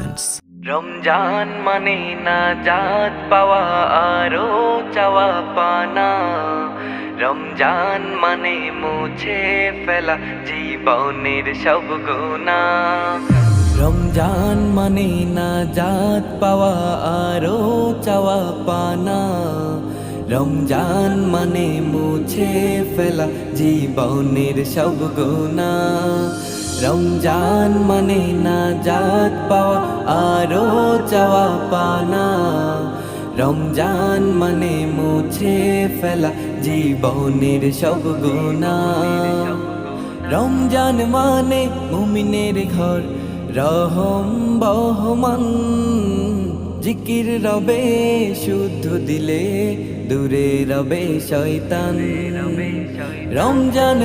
presents. Ramzan মানে নাজাত পাওয়া আরো চাওয়া পানা। রমজান মানে মুছে ফেলা জীবনের সব গুনাহ। রমজান মানে নাজাত পাওয়া আরো চাওয়া পানা। রমজান মানে মুছে ফেলা জীবনের সব গুনাহ। রমজান মানে নাজাত পাওয়া আরো চাওয়া পানা। রমজান মানে মুছে ফেলা জীবনের সব গুনাহ। রমজান মানে মুমিনের ঘর, রহম বহমান। জিকির রবে শুদ্ধ দিলে, দূরে রবে শয়তান। রমজান